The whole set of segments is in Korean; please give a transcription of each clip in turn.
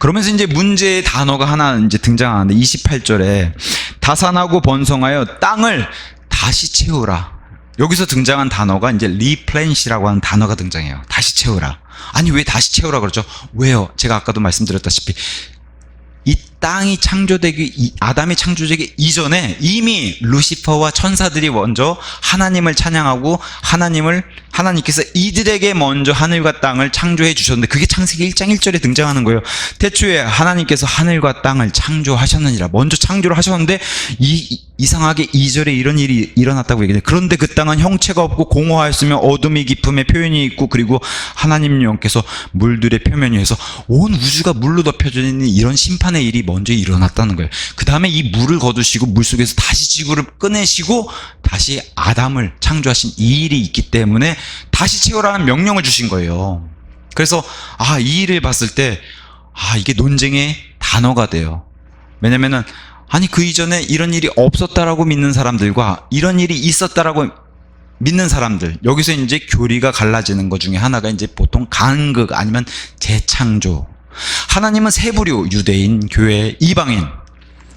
그러면서 이제 문제의 단어가 하나 이제 등장하는데 28절에 다산하고 번성하여 땅을 다시 채우라. 여기서 등장한 단어가 이제 replenish라고 하는 단어가 등장해요. 다시 채우라. 아니 왜 다시 채우라 그러죠? 왜요? 제가 아까도 말씀드렸다시피 이 땅이 창조되기, 아담이 창조되기 이전에 이미 루시퍼와 천사들이 먼저 하나님을 찬양하고 하나님께서 이들에게 먼저 하늘과 땅을 창조해 주셨는데 그게 창세기 1장 1절에 등장하는 거예요. 태초에 하나님께서 하늘과 땅을 창조하셨느니라. 먼저 창조를 하셨는데 이상하게 2절에 이런 일이 일어났다고 얘기해요. 그런데 그 땅은 형체가 없고 공허하였으며 어둠이 깊음에 표현이 있고 그리고 하나님 영께서 물들의 표면 위에서 온 우주가 물로 덮여져 있는 이런 심판의 일이 먼저 일어났다는 거예요. 그 다음에 이 물을 거두시고 물속에서 다시 지구를 꺼내시고 다시 아담을 창조하신 이 일이 있기 때문에 다시 채우라는 명령을 주신 거예요. 그래서 이 일을 봤을 때 이게 논쟁의 단어가 돼요. 왜냐면은 아니 그 이전에 이런 일이 없었다라고 믿는 사람들과 이런 일이 있었다라고 믿는 사람들, 여기서 이제 교리가 갈라지는 것 중에 하나가 이제 보통 간극 아니면 재창조. 하나님은 세 부류, 유대인, 교회, 이방인,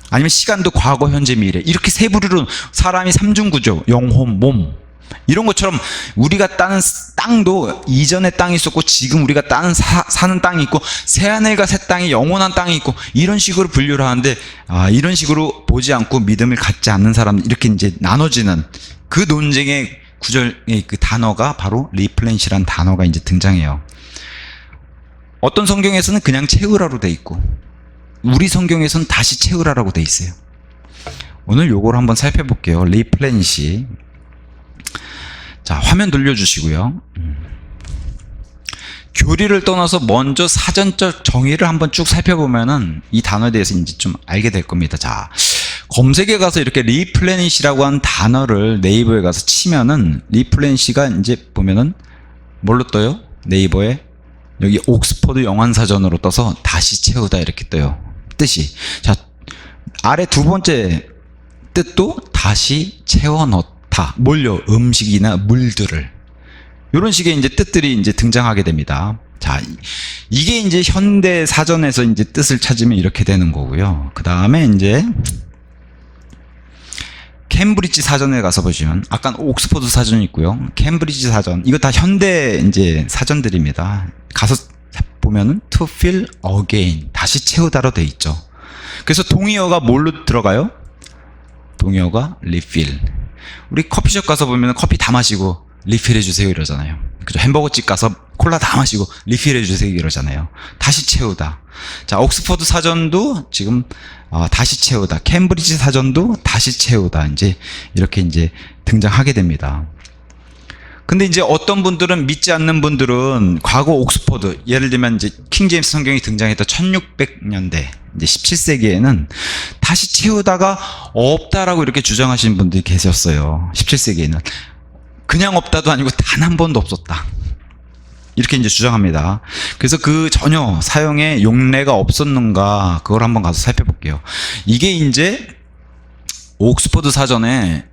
아니면 시간도 과거, 현재, 미래, 이렇게 세 부류로 사람이 삼중구조, 영혼, 몸, 이런 것처럼 우리가 따는 땅도 이전에 땅이 있었고 지금 우리가 따는 사는 땅이 있고 새하늘과 새 땅이 영원한 땅이 있고 이런 식으로 분류를 하는데 이런 식으로 보지 않고 믿음을 갖지 않는 사람, 이렇게 이제 나눠지는 그 논쟁의 구절의 그 단어가 바로 리플렌시라는 단어가 이제 등장해요. 어떤 성경에서는 그냥 채우라로 돼 있고 우리 성경에서는 다시 채우라라고 돼 있어요. 오늘 요걸 한번 살펴볼게요. 리플렌시. 자, 화면 돌려주시고요. 교리를 떠나서 먼저 사전적 정의를 한번 쭉 살펴보면은 이 단어에 대해서 이제 좀 알게 될 겁니다. 자, 검색에 가서 이렇게 리플레니시라고 하는 단어를 네이버에 가서 치면은 리플레니시가 이제 보면은 뭘로 떠요? 네이버에 여기 옥스퍼드 영환사전으로 떠서 다시 채우다 이렇게 떠요. 뜻이. 자, 아래 두 번째 뜻도 다시 채워 넣다. 뭘요? 음식이나 물들을. 이런 식의 이제 뜻들이 이제 등장하게 됩니다. 자, 이게 이제 현대 사전에서 이제 뜻을 찾으면 이렇게 되는 거고요. 그 다음에 이제 캠브리지 사전에 가서 보시면 아까 옥스퍼드 사전이 있고요. 캠브리지 사전, 이거 다 현대 이제 사전들입니다. 가서 보면은 to fill again, 다시 채우다로 돼 있죠. 그래서 동의어가 뭘로 들어가요? 동의어가 refill. 우리 커피숍 가서 보면 커피 다 마시고 리필 해주세요 이러잖아요. 그죠? 햄버거집 가서 콜라 다 마시고 리필 해주세요 이러잖아요. 다시 채우다. 자, 옥스퍼드 사전도 지금 다시 채우다. 캠브리지 사전도 다시 채우다. 이제 이렇게 이제 등장하게 됩니다. 근데 이제 어떤 분들은, 믿지 않는 분들은 과거 옥스퍼드, 예를 들면 이제 킹제임스 성경이 등장했던 1600년대 이제 17세기에는 다시 채우다가 없다라고 이렇게 주장하시는 분들이 계셨어요. 17세기에는 그냥 없다도 아니고 단 한 번도 없었다, 이렇게 이제 주장합니다. 그래서 그 전혀 사용에 용례가 없었는가, 그걸 한번 가서 살펴볼게요. 이게 이제 옥스퍼드 사전에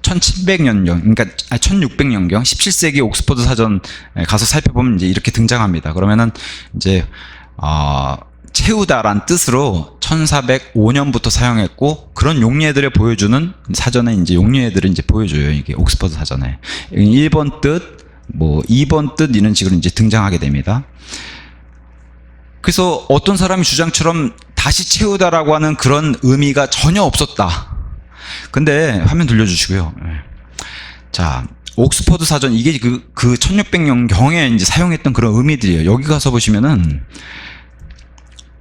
1700년경, 그러니까 1600년경 17세기 옥스퍼드 사전 가서 살펴보면 이제 이렇게 등장합니다. 그러면은 이제 채우다란 뜻으로 1405년부터 사용했고, 그런 용례들을 보여주는 사전에 이제 용례들을 이제 보여줘요. 이게 옥스퍼드 사전에 1번 뜻, 뭐 2번 뜻, 이런 식으로 이제 등장하게 됩니다. 그래서 어떤 사람이 주장처럼 다시 채우다라고 하는 그런 의미가 전혀 없었다. 근데 화면 돌려주시고요. 자, 옥스퍼드 사전, 이게 그 1600년경에 이제 사용했던 그런 의미들이에요. 여기 가서 보시면은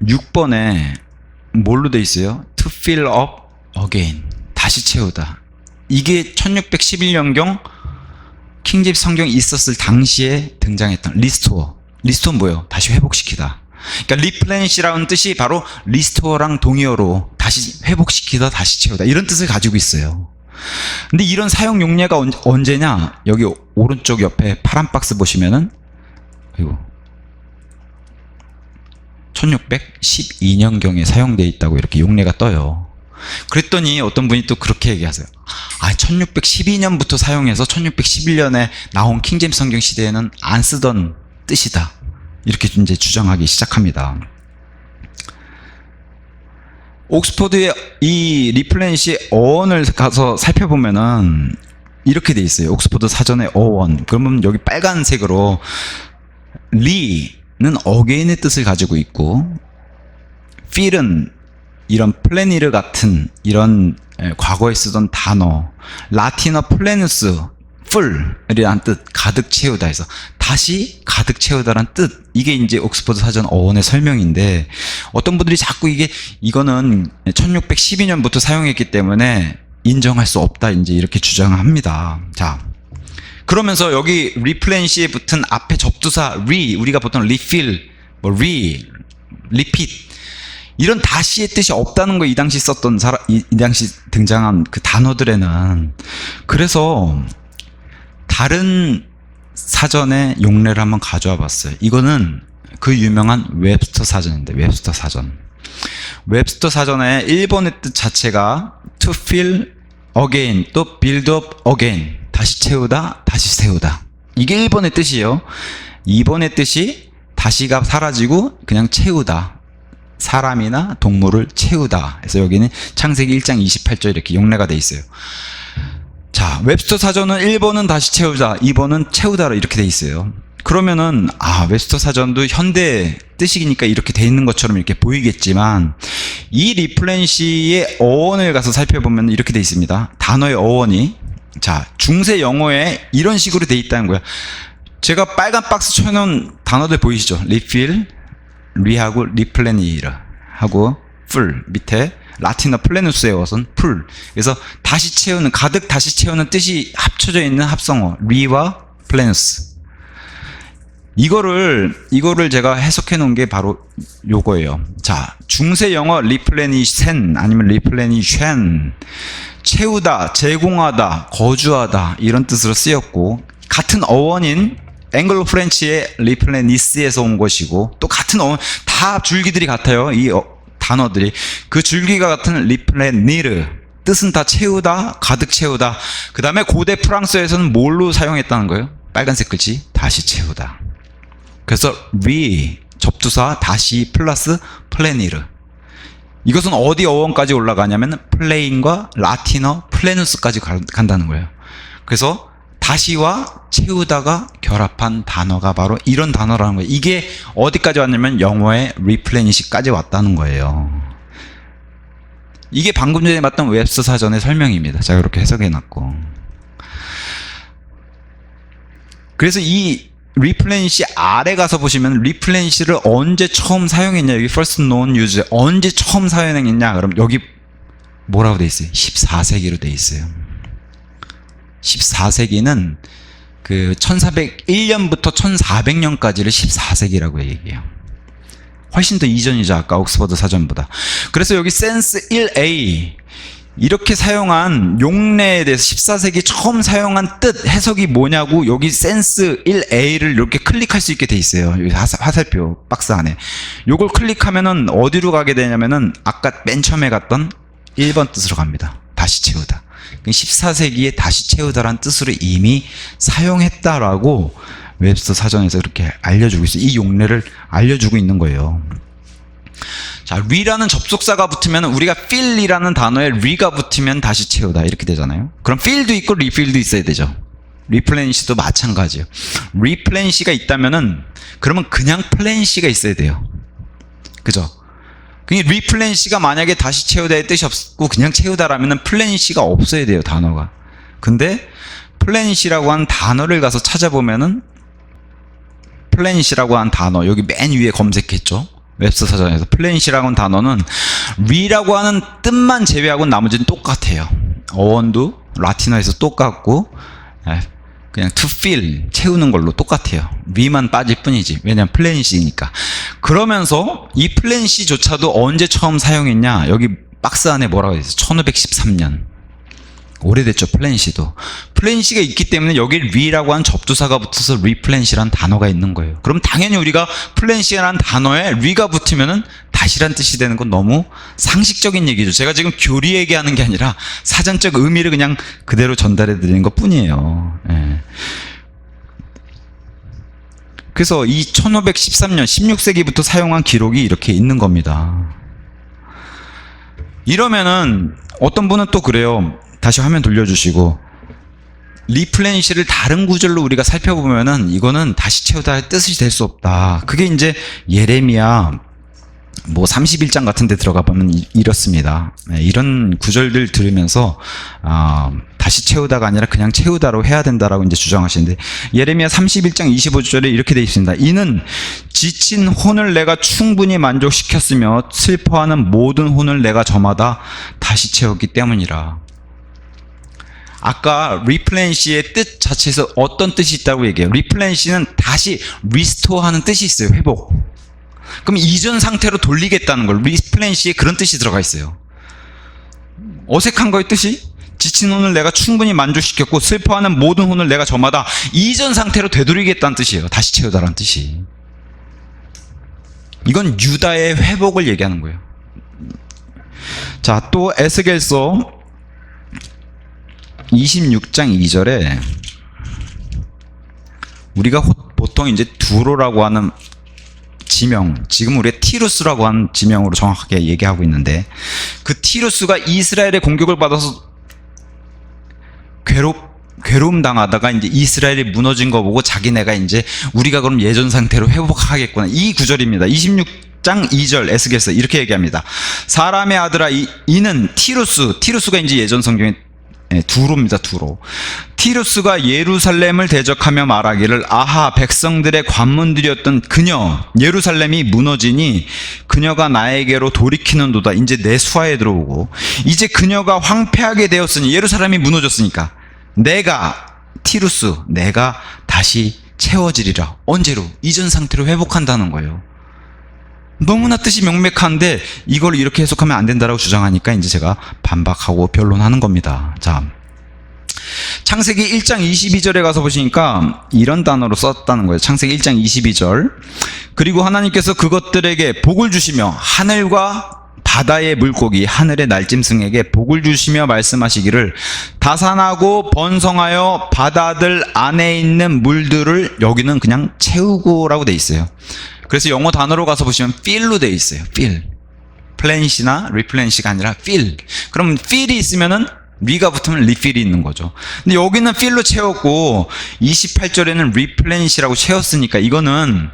6번에 뭘로 돼 있어요? To fill up again, 다시 채우다. 이게 1611년경 킹제임스 성경이 있었을 당시에 등장했던 리스토어. 리스토어는 뭐예요? 다시 회복시키다. 그러니까 리플레니시라는 뜻이 바로 리스토어랑 동의어로 다시 회복시키다, 다시 채우다, 이런 뜻을 가지고 있어요. 근데 이런 사용 용례가 언제냐? 여기 오른쪽 옆에 파란 박스 보시면은, 이거 1612년경에 사용되어 있다고 이렇게 용례가 떠요. 그랬더니 어떤 분이 또 그렇게 얘기하세요. 1612년부터 사용해서 1611년에 나온 킹제임스 성경 시대에는 안 쓰던 뜻이다, 이렇게 이제 주장하기 시작합니다. 옥스퍼드의 이 리플레니시 어원을 가서 살펴보면은 이렇게 돼 있어요. 옥스퍼드 사전의 어원. 그러면 여기 빨간색으로 리는 어게인의 뜻을 가지고 있고, 필은 이런 플래니르 같은 이런 과거에 쓰던 단어, 라틴어 플래누스, 풀이라는 뜻, 가득 채우다 해서 다시 가득 채우다라는 뜻. 이게 이제 옥스퍼드 사전 어원의 설명인데, 어떤 분들이 자꾸 이거는 1612년부터 사용했기 때문에 인정할 수 없다, 이제 이렇게 주장합니다. 자, 그러면서 여기 리플렌시에 붙은 앞에 접두사 우리가 보통 리필, 리핏 이런 다시의 뜻이 없다는 거, 이 당시 썼던 이 당시 등장한 그 단어들에는. 그래서 다른 사전의 용례를 한번 가져와 봤어요. 이거는 그 유명한 웹스터 사전인데, 웹스터 사전. 웹스터 사전의 1번의 뜻 자체가 to fill again, 또 build up again, 다시 채우다, 다시 세우다. 이게 1번의 뜻이에요. 2번의 뜻이 다시가 사라지고 그냥 채우다, 사람이나 동물을 채우다. 그래서 여기는 창세기 1장 28절 이렇게 용례가 돼 있어요. 자, 웹스터 사전은 1번은 다시 채우다, 2번은 채우다로 이렇게 돼 있어요. 그러면은 웹스터 사전도 현대 뜻이니까 이렇게 돼 있는 것처럼 이렇게 보이겠지만, 이 리플렌시의 어원을 가서 살펴보면 이렇게 돼 있습니다. 단어의 어원이, 자, 중세 영어에 이런 식으로 돼 있다는 거야. 제가 빨간 박스 쳐놓은 단어들 보이시죠? 리필, 리하고 리플레니르 하고 풀, 밑에 라틴어 플레누스의 어선 풀. 그래서 다시 채우는, 가득 다시 채우는 뜻이 합쳐져 있는 합성어 리와 플레누스. 이거를 제가 해석해 놓은 게 바로 요거예요. 자, 중세 영어 리플레니센 아니면 리플레니쉔, 채우다, 제공하다, 거주하다 이런 뜻으로 쓰였고, 같은 어원인 앵글로 프렌치의 리플레니스에서 온 것이고, 또 같은 어원, 다 줄기들이 같아요. 이 단어들이. 그 줄기가 같은 리플레니르, 뜻은 다 채우다, 가득 채우다. 그 다음에 고대 프랑스에서는 뭘로 사용했다는 거예요? 빨간색 글씨, 다시 채우다. 그래서 접두사 다시 플러스 플레니르. 이것은 어디 어원까지 올라가냐면 플레인과 라틴어 플레누스까지 간다는 거예요. 그래서 다시와 채우다가 결합한 단어가 바로 이런 단어라는 거예요. 이게 어디까지 왔냐면 영어의 리플레니시까지 왔다는 거예요. 이게 방금 전에 봤던 웹스터 사전의 설명입니다. 제가 이렇게 해석해놨고. 그래서 이 리플레니시 아래 가서 보시면 리플레니시를 언제 처음 사용했냐, 여기 first known use 언제 처음 사용했냐, 그럼 여기 뭐라고 돼 있어요? 14세기로 돼 있어요. 14세기는 그 1401년부터 1400년까지를 14세기라고 얘기해요. 훨씬 더 이전이죠, 아까 옥스퍼드 사전보다. 그래서 여기 센스 1A 이렇게 사용한 용례에 대해서 14세기 처음 사용한 뜻, 해석이 뭐냐고 여기 센스 1A를 이렇게 클릭할 수 있게 돼 있어요. 여기 화살표 박스 안에. 요걸 클릭하면은 어디로 가게 되냐면은 아까 맨 처음에 갔던 1번 뜻으로 갑니다. 다시 채우다. 14세기에 다시 채우다라는 뜻으로 이미 사용했다라고 웹스터 사전에서 이렇게 알려주고 있어요. 이 용례를 알려주고 있는 거예요. 자, 리라는 접속사가 붙으면, 우리가 fill이라는 단어에 리가 붙으면 다시 채우다 이렇게 되잖아요. 그럼 fill도 있고 refill도 있어야 되죠. replenish도 마찬가지예요. replenish가 있다면은 그러면 그냥 plenish가 있어야 돼요. 그죠? replenish가 만약에 다시 채우다의 뜻이 없고 그냥 채우다라면은 plenish가 없어야 돼요, 단어가. 근데 plenish라고 한 단어를 가서 찾아보면은 plenish라고 한 단어 여기 맨 위에 검색했죠. 웹스터 사전에서 플래닛이라고 하는 단어는 리라고 하는 뜻만 제외하고는 나머지는 똑같아요. 어원도 라틴어에서 똑같고 그냥 to fill, 채우는 걸로 똑같아요. 리만 빠질 뿐이지. 왜냐면 플래닛이니까. 그러면서 이 플래닛조차도 언제 처음 사용했냐, 여기 박스 안에 뭐라고 되어 있어요? 1513년. 오래됐죠, 플래닛도. 플래닛이 있기 때문에 여기 리라고 한 접두사가 붙어서 리플래닛이라는 단어가 있는 거예요. 그럼 당연히 우리가 플래닛이라는 단어에 리가 붙으면은 다시란 뜻이 되는 건 너무 상식적인 얘기죠. 제가 지금 교리 얘기하는 게 아니라 사전적 의미를 그냥 그대로 전달해 드리는 것 뿐이에요. 예. 그래서 이 1513년 16세기부터 사용한 기록이 이렇게 있는 겁니다. 이러면은 어떤 분은 또 그래요. 다시 화면 돌려주시고, 리플레니시를 다른 구절로 우리가 살펴보면은 이거는 다시 채우다의 뜻이 될 수 없다. 그게 이제 예레미야 뭐 31장 같은 데 들어가 보면 이렇습니다. 네, 이런 구절들 들으면서 다시 채우다가 아니라 그냥 채우다로 해야 된다라고 이제 주장하시는데, 예레미야 31장 25절에 이렇게 되어 있습니다. 이는 지친 혼을 내가 충분히 만족시켰으며 슬퍼하는 모든 혼을 내가 저마다 다시 채웠기 때문이라. 아까 리플레니시의 뜻 자체에서 어떤 뜻이 있다고 얘기해요? 리플레니시는 다시 리스토어하는 뜻이 있어요. 회복. 그럼 이전 상태로 돌리겠다는 걸, 리플레니시에 그런 뜻이 들어가 있어요. 어색한 거의 뜻이? 지친 혼을 내가 충분히 만족시켰고 슬퍼하는 모든 혼을 내가 저마다 이전 상태로 되돌리겠다는 뜻이에요. 다시 채우다라는 뜻이. 이건 유다의 회복을 얘기하는 거예요. 자, 또 에스겔서 26장 2절에 우리가 보통 이제 두로라고 하는 지명, 지금 우리가 티루스라고 하는 지명으로 정확하게 얘기하고 있는데, 그 티루스가 이스라엘의 공격을 받아서 괴로움 당하다가 이제 이스라엘이 무너진 거 보고 자기네가 이제 우리가 그럼 예전 상태로 회복하겠구나, 이 구절입니다. 26장 2절 에스겔서 이렇게 얘기합니다. 사람의 아들아, 이는 티루스가 이제 예전 성경에 두로입니다. 두로. 티루스가 예루살렘을 대적하며 말하기를, 아하, 백성들의 관문들이었던 그녀 예루살렘이 무너지니 그녀가 나에게로 돌이키는도다. 이제 내 수하에 들어오고, 이제 그녀가 황폐하게 되었으니, 예루살렘이 무너졌으니까 티루스 내가 다시 채워지리라. 언제로? 이전 상태로 회복한다는 거예요. 너무나 뜻이 명백한데 이걸 이렇게 해석하면 안 된다라고 주장하니까 이제 제가 반박하고 변론하는 겁니다. 자, 창세기 1장 22절에 가서 보시니까 이런 단어로 썼다는 거예요. 창세기 1장 22절. 그리고 하나님께서 그것들에게 복을 주시며 하늘과 바다의 물고기, 하늘의 날짐승에게 복을 주시며 말씀하시기를, 다산하고 번성하여 바다들 안에 있는 물들을, 여기는 그냥 채우고라고 돼 있어요. 그래서 영어 단어로 가서 보시면 fill로 돼 있어요. fill. 플래닛이나 리플래닛이가 아니라 fill. 그럼 fill이 있으면은 리가 붙으면 refill이 있는 거죠. 근데 여기는 fill로 채웠고 28절에는 replenish라고 채웠으니까 이거는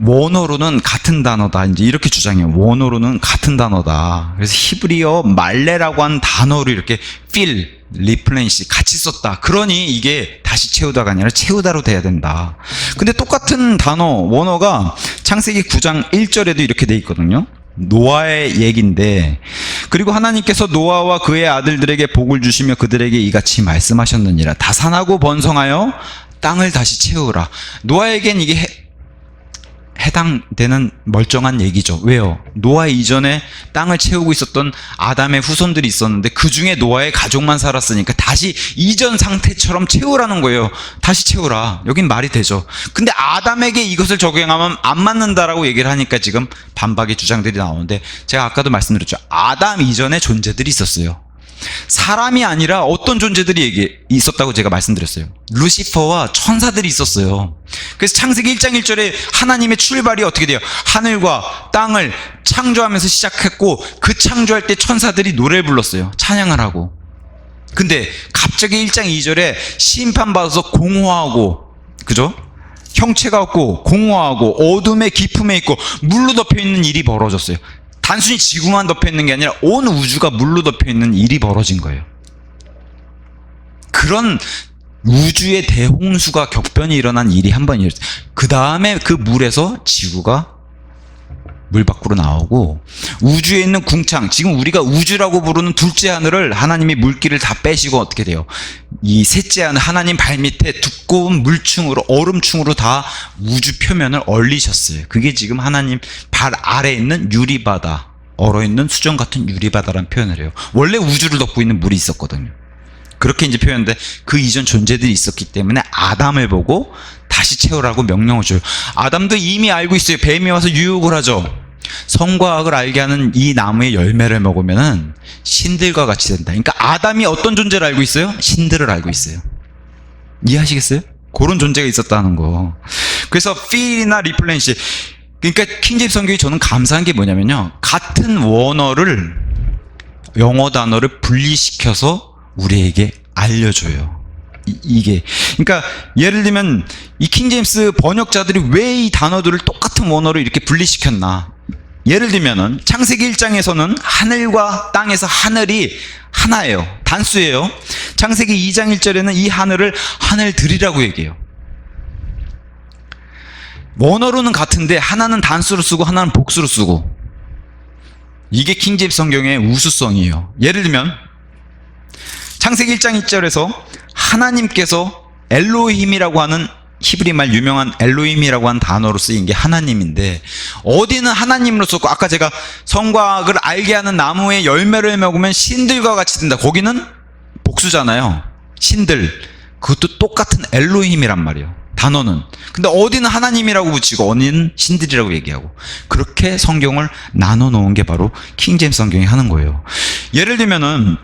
원어로는 같은 단어다, 이제 이렇게 주장해요. 원어로는 같은 단어다. 그래서 히브리어 말레라고 하는 단어로 이렇게 fill, replenish 같이 썼다. 그러니 이게 다시 채우다가 아니라 채우다로 돼야 된다. 근데 똑같은 단어, 원어가 창세기 9장 1절에도 이렇게 돼 있거든요. 노아의 얘기인데, 그리고 하나님께서 노아와 그의 아들들에게 복을 주시며 그들에게 이같이 말씀하셨느니라. 다산하고 번성하여 땅을 다시 채우라. 노아에겐 이게 해당되는 멀쩡한 얘기죠. 왜요? 노아 이전에 땅을 채우고 있었던 아담의 후손들이 있었는데 그 중에 노아의 가족만 살았으니까 다시 이전 상태처럼 채우라는 거예요. 다시 채우라. 여긴 말이 되죠. 근데 아담에게 이것을 적용하면 안 맞는다라고 얘기를 하니까 지금 반박의 주장들이 나오는데, 제가 아까도 말씀드렸죠. 아담 이전에 존재들이 있었어요. 사람이 아니라 어떤 존재들이 있었다고 제가 말씀드렸어요. 루시퍼와 천사들이 있었어요. 그래서 창세기 1장 1절에 하나님의 출발이 어떻게 돼요? 하늘과 땅을 창조하면서 시작했고, 그 창조할 때 천사들이 노래를 불렀어요. 찬양을 하고. 근데 갑자기 1장 2절에 심판받아서 공허하고, 그죠? 형체가 없고 공허하고 어둠의 깊음에 있고 물로 덮여있는 일이 벌어졌어요. 단순히 지구만 덮여있는 게 아니라 온 우주가 물로 덮여있는 일이 벌어진 거예요. 그런 우주의 대홍수가 격변이 일어난 일이 한 번 일어났어요. 그 다음에 그 물에서 지구가 물 밖으로 나오고, 우주에 있는 궁창, 지금 우리가 우주라고 부르는 둘째 하늘을 하나님이 물기를 다 빼시고 어떻게 돼요? 이 셋째 하늘, 하나님 발밑에 두꺼운 물층으로, 얼음층으로 다 우주 표면을 얼리셨어요. 그게 지금 하나님 발 아래에 있는 유리바다, 얼어있는 수정 같은 유리바다라는 표현을 해요. 원래 우주를 덮고 있는 물이 있었거든요. 그렇게 이제 표현인데, 그 이전 존재들이 있었기 때문에 아담을 보고 다시 채우라고 명령을 줘요. 아담도 이미 알고 있어요. 뱀이 와서 유혹을 하죠. 성과학을 알게 하는 이 나무의 열매를 먹으면 신들과 같이 된다. 그러니까 아담이 어떤 존재를 알고 있어요? 신들을 알고 있어요. 이해하시겠어요? 그런 존재가 있었다는 거. 그래서 fill이나 replenish, 그러니까 킹제임스 성경이 저는 감사한 게 뭐냐면요. 같은 원어를, 영어 단어를 분리시켜서 우리에게 알려줘요. 이게. 그러니까 예를 들면 이 킹제임스 번역자들이 왜 이 단어들을 똑같은 원어로 이렇게 분리시켰나. 예를 들면은 창세기 1장에서는 하늘과 땅에서 하늘이 하나예요. 단수예요. 창세기 2장 1절에는 이 하늘을 하늘들이라고 얘기해요. 원어로는 같은데 하나는 단수로 쓰고 하나는 복수로 쓰고. 이게 킹제임스 성경의 우수성이에요. 예를 들면 창세기 1장 1절에서 하나님께서 엘로힘이라고 하는 히브리 말 유명한 엘로힘이라고 하는 단어로 쓰인 게 하나님인데, 어디는 하나님으로 썼고, 아까 제가 성과학을 알게 하는 나무의 열매를 먹으면 신들과 같이 된다. 거기는 복수잖아요. 신들. 그것도 똑같은 엘로힘이란 말이에요. 단어는. 근데 어디는 하나님이라고 붙이고 어디는 신들이라고 얘기하고, 그렇게 성경을 나눠 놓은 게 바로 킹제임스 성경이 하는 거예요. 예를 들면은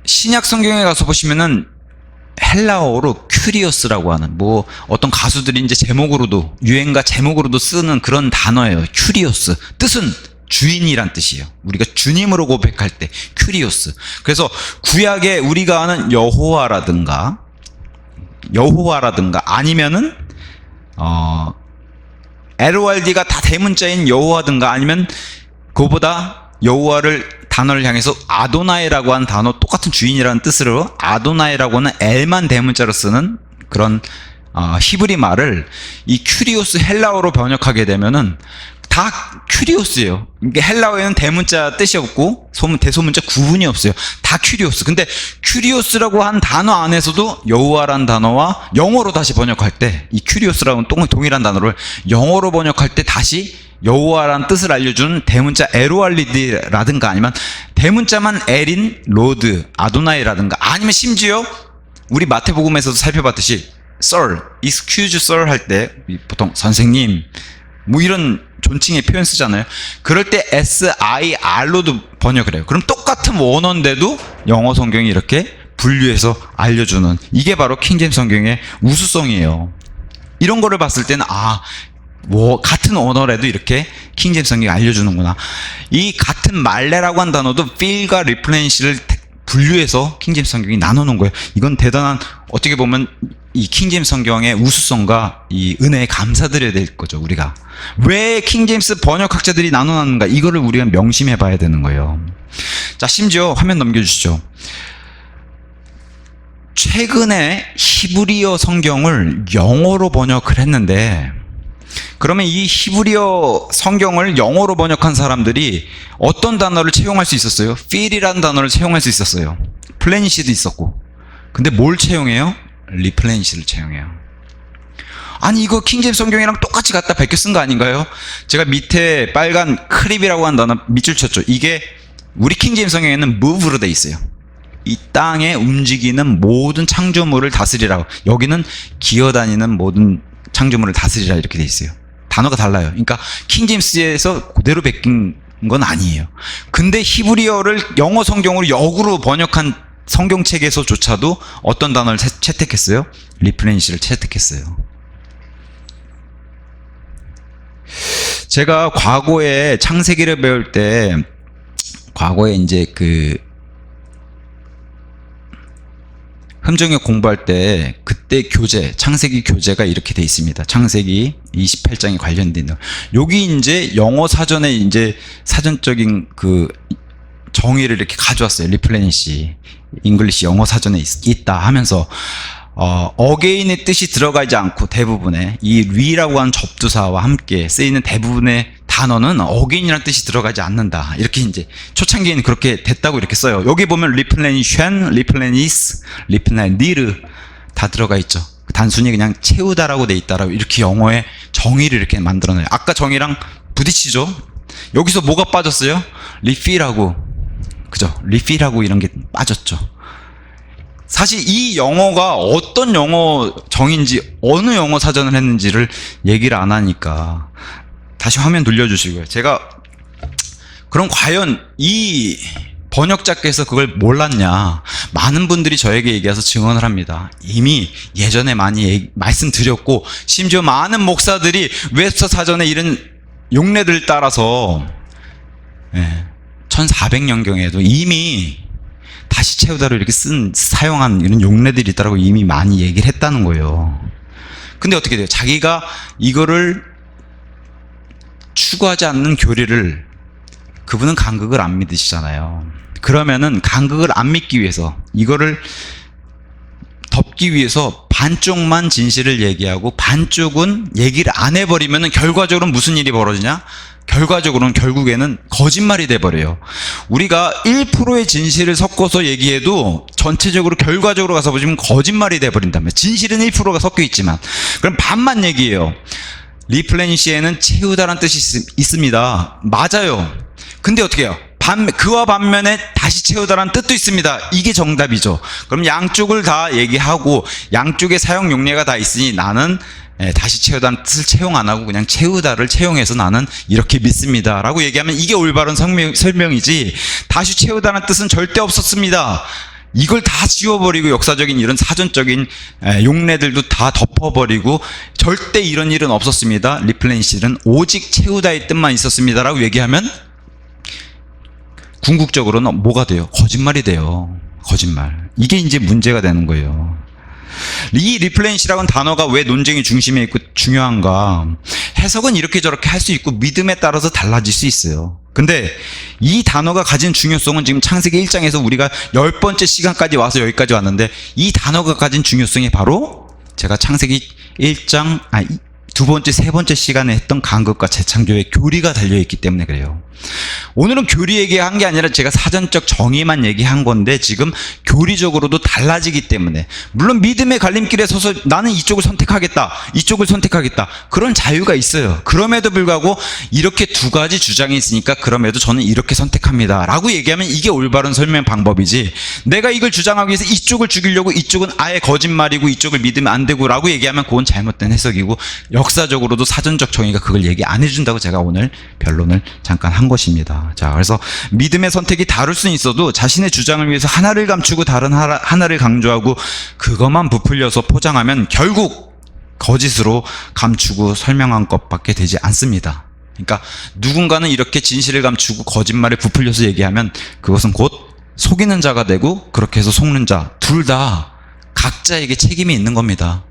신약 성경에 가서 보시면은 헬라어로 큐리오스라고 하는, 뭐 어떤 가수들이 이제 제목으로도, 유행가 제목으로도 쓰는 그런 단어예요. 큐리오스. 뜻은 주인이란 뜻이에요. 우리가 주님으로 고백할 때 큐리오스. 그래서 구약에 우리가 아는 여호와라든가 아니면은 LORD가 다 대문자인 여호와든가, 아니면 그거보다 여호와를 단어를 향해서 아도나이라고 하는 단어, 똑같은 주인이라는 뜻으로 아도나이라고 하는 L만 대문자로 쓰는 그런 히브리 말을 이 큐리오스 헬라어로 번역하게 되면은 다 큐리오스예요. 이게 헬라어에는 대문자 뜻이 없고 대소문자 구분이 없어요. 다 큐리오스. 근데 큐리오스라고 한 단어 안에서도 여호와라는 단어와 영어로 다시 번역할 때, 이 큐리오스라는 동일한 단어를 영어로 번역할 때 다시 여호와라는 뜻을 알려주는 대문자 에로알리드라든가, 아니면 대문자만 에린, 로드, 아도나이라든가, 아니면 심지어 우리 마태복음에서도 살펴봤듯이 sir, excuse sir 할 때 보통 선생님 뭐 이런 존칭의 표현 쓰잖아요. 그럴 때 SIR로도 번역을 해요. 그럼 똑같은 원어인데도 영어 성경이 이렇게 분류해서 알려주는, 이게 바로 킹제임스 성경의 우수성이에요. 이런 거를 봤을 때는 같은 언어라도 이렇게 킹제임스 성경이 알려주는구나. 이 같은 말레라고 한 단어도 feel과 replenish를 분류해서 킹제임스 성경이 나눠놓은 거예요. 이건 대단한, 어떻게 보면 이 킹제임스 성경의 우수성과 이 은혜에 감사드려야 될 거죠. 우리가 왜 킹제임스 번역학자들이 나눠놨는가, 이거를 우리가 명심해 봐야 되는 거예요. 자, 심지어 화면 넘겨주시죠. 최근에 히브리어 성경을 영어로 번역을 했는데, 그러면 이 히브리어 성경을 영어로 번역한 사람들이 어떤 단어를 채용할 수 있었어요? feel이라는 단어를 채용할 수 있었어요. 플래닛도 있었고. 근데 뭘 채용해요? 리플래닛을 채용해요. 아니, 이거 킹제임스 성경이랑 똑같이 갖다 베껴 쓴 거 아닌가요? 제가 밑에 빨간 크립이라고 한 단어 밑줄 쳤죠. 이게 우리 킹제임스 성경에는 move로 돼 있어요. 이 땅에 움직이는 모든 창조물을 다스리라고. 여기는 기어다니는 모든 창조물을 다스리라 이렇게 돼 있어요. 단어가 달라요. 그러니까 킹제임스에서 그대로 베낀 건 아니에요. 근데 히브리어를 영어 성경으로 역으로 번역한 성경책에서조차도 어떤 단어를 채택했어요? 리플레니시를 채택했어요. 제가 과거에 창세기를 배울 때, 과거에 이제 흠정역 공부할 때, 그때 교재, 창세기 교재가 이렇게 돼 있습니다. 창세기 28장에 관련된 거. 여기 이제 영어 사전에 이제 사전적인 정의를 이렇게 가져왔어요. 리플레니시. 잉글리시 영어 사전에 있다 하면서, 어게인의 뜻이 들어가지 않고 대부분의 이 리라고 하는 접두사와 함께 쓰이는 대부분의 단어는 어게인이라는 뜻이 들어가지 않는다. 이렇게 이제 초창기에는 그렇게 됐다고 이렇게 써요. 여기 보면 리플레니션, 리플레니스, 리플레니르 다 들어가 있죠. 단순히 그냥 채우다라고 돼 있다라고 이렇게 영어의 정의를 이렇게 만들어놔요. 아까 정의랑 부딪히죠. 여기서 뭐가 빠졌어요? 리필하고, 그죠? 리필하고 이런 게 빠졌죠. 사실 이 영어가 어떤 영어 정인지, 어느 영어 사전을 했는지를 얘기를 안 하니까. 다시 화면 돌려주시고요. 제가 그럼 과연 이 번역자께서 그걸 몰랐냐? 많은 분들이 저에게 얘기해서 증언을 합니다. 이미 예전에 많이 말씀드렸고 심지어 많은 목사들이 웹스터 사전에 이런 용례들 따라서 1400년경에도 이미 다시 채우다를 이렇게 사용한 이런 용례들이 있다고 이미 많이 얘기를 했다는 거예요. 근데 어떻게 돼요? 자기가 이거를 추구하지 않는 교리를, 그분은 간극을 안 믿으시잖아요. 그러면은 간극을 안 믿기 위해서, 이거를 덮기 위해서 반쪽만 진실을 얘기하고 반쪽은 얘기를 안 해버리면은 결과적으로는 무슨 일이 벌어지냐? 결과적으로는 결국에는 거짓말이 돼버려요. 우리가 1%의 진실을 섞어서 얘기해도 전체적으로 결과적으로 가서 보시면 거짓말이 돼버린다면, 진실은 1%가 섞여 있지만, 그럼 반만 얘기해요. 리플레니시에는 채우다라는 뜻이 있습니다. 맞아요. 근데 어떻게 해요? 그와 반면에 다시 채우다라는 뜻도 있습니다. 이게 정답이죠. 그럼 양쪽을 다 얘기하고 양쪽의 사용 용례가 다 있으니 나는 다시 채우다는 뜻을 채용 안 하고 그냥 채우다를 채용해서 나는 이렇게 믿습니다 라고 얘기하면 이게 올바른 설명이지, 다시 채우다는 뜻은 절대 없었습니다, 이걸 다 지워버리고 역사적인 이런 사전적인 용례들도 다 덮어버리고 절대 이런 일은 없었습니다, 리플레니시는 오직 채우다의 뜻만 있었습니다 라고 얘기하면 궁극적으로는 뭐가 돼요? 거짓말이 돼요. 거짓말. 이게 이제 문제가 되는 거예요. 이 리플레니시라는 단어가 왜 논쟁의 중심에 있고 중요한가? 해석은 이렇게 저렇게 할 수 있고 믿음에 따라서 달라질 수 있어요. 근데 이 단어가 가진 중요성은 지금 창세기 1장에서 우리가 10번째 시간까지 와서 여기까지 왔는데, 이 단어가 가진 중요성이 바로 제가 창세기 1장, 두 번째, 세 번째 시간에 했던 간극과 재창조의 교리가 달려있기 때문에 그래요. 오늘은 교리 얘기한 게 아니라 제가 사전적 정의만 얘기한 건데 지금 교리적으로도 달라지기 때문에, 물론 믿음의 갈림길에 서서 나는 이쪽을 선택하겠다, 이쪽을 선택하겠다, 그런 자유가 있어요. 그럼에도 불구하고 이렇게 두 가지 주장이 있으니까 그럼에도 저는 이렇게 선택합니다 라고 얘기하면 이게 올바른 설명 방법이지, 내가 이걸 주장하기 위해서 이쪽을 죽이려고 이쪽은 아예 거짓말이고 이쪽을 믿으면 안 되고 라고 얘기하면 그건 잘못된 해석이고, 역사적으로도 사전적 정의가 그걸 얘기 안 해준다고 제가 오늘 변론을 잠깐 한 것입니다. 자, 그래서 믿음의 선택이 다를 수는 있어도 자신의 주장을 위해서 하나를 감추고 다른 하나를 강조하고 그것만 부풀려서 포장하면 결국 거짓으로 감추고 설명한 것밖에 되지 않습니다. 그러니까 누군가는 이렇게 진실을 감추고 거짓말을 부풀려서 얘기하면 그것은 곧 속이는 자가 되고 그렇게 해서 속는 자, 둘 다 각자에게 책임이 있는 겁니다.